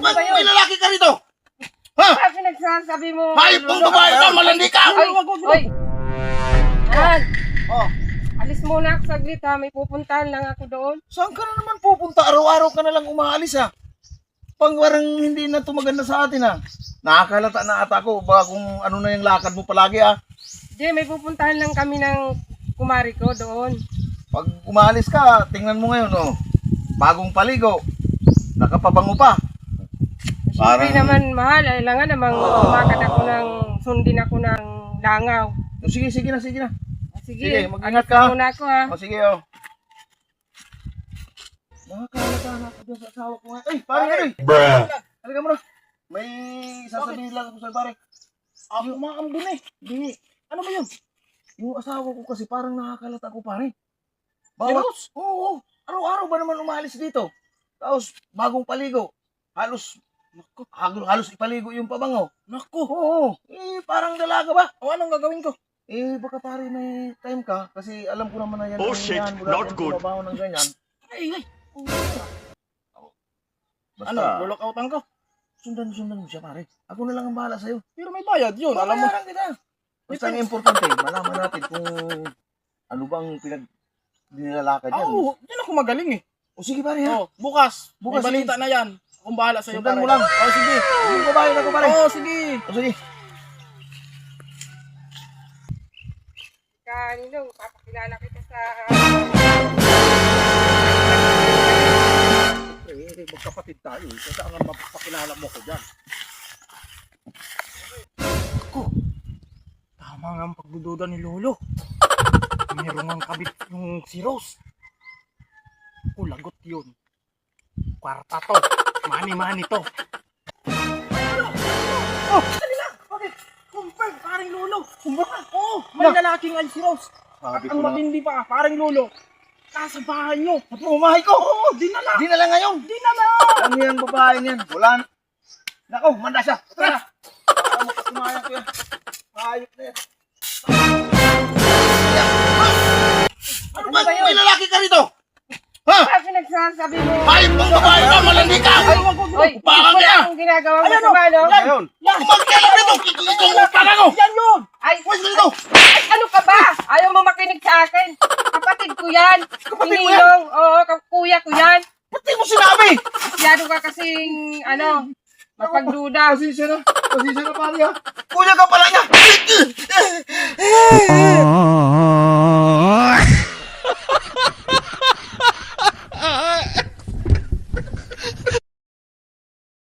ba yun? May lalaki ka rito! Ha? Bakit nagsasabi mo? Hayop kong babae ka! Malandi ka! Hoy! Yan! Oh, Alis muna ako saglit ha. May pupuntahan lang ako doon. saan ka na naman pupunta? Araw-araw ka na lang umaalis ha. Pang warang hindi na ito maganda sa atin ha. Nakakalata na ata ko ba kung ano na yung lakad mo palagi ha. Jay, may pupuntahan lang kami ng kumari ko doon. Pag umaalis ka, tingnan mo ngayon oh. Bagong paligo. Nakapabango pa. Siyempre naman mahal. Kailangan namang umakad ako sundin ako ng langaw. Oh, sige na. Sige, Sige, mag-ingat ka. muna ako ha. O sige oh. Nakakalata na ako dyan sa asawa ko ngayon. Ay, pare ano eh. Halika mo na. May sasabihin lang ako sa'yo pare. Ako umakambun eh. Di. Ano ba yun? Yung asawa ko kasi parang nakakalata ko pare. Serious? Oo. Araw-araw ba naman umalis dito? Tapos bagong paligo. Halos ipaligo yung pabango. Naku! Oo. Parang dalaga ba? O anong gagawin ko? Baka pare may time ka. Kasi alam ko naman na yan. Oh, shit. Not good. Bumabaho ng ganyan. Ay! Basta, Ano? Lulokautan ko? sundan mo siya pare. Ako na lang ang bahala sa'yo. Pero may bayad yun. Alam mo. Babayaran kita. Basta ang importante, malaman natin kung ano bang nilalakad yan. Oo, yan ako magaling eh. O sige pare ha. Oh, bukas. Bukas, May balita na yan. Akong bahala sa'yo. Sundan mo pare. lang. O sige. Sige babayan ako pare. Oo, sige. O sige. Kanino, papakilala kita sa... Magkapatid tayo eh. Kaya nga mapapakilala mo ko dyan. Ako, tama nga ang pagdududa ni Lolo. Meron nga kabit yung si Rose. Ako, lagot yun. Kwarta to. Mani-mani to. Oh, dali lang. Bakit? Confirm, paring Lolo. Kumbaga, oo, may lalaking ay si Rose. At Sabi ang ko na. matindi pa, paring Lolo. Nasa bahay nyo. At umahay ko. Oo, dinala. Dinala ngayon. Dinala. Ano yan babae niyan? Wala na. Nako, manda siya. Tara. Para makasumayan ko yan. Ayop na yan. Ano ba yun? May lalaki ka rito! Ha? Bakit nagsasabi mo? Hayop kong babae ka! Malandi ka! Hoy! Baka Wala kaya! akong ginagawa mo Ayan, sa malo. Ngayon. Magkailan rito! Ito mo pala ko! Yan yun. Ay, Pwes rito! ay, ano ka ba? Ayaw mo makinig sa akin. Kapatid ko yan. Kapatid mo yan? Ninong, oo, kuya ko yan. Ba't di mo sinabi? Masyado ka kasing, mapagduda. Pasensya na pare ha. Kuya ka pala niya! Ah.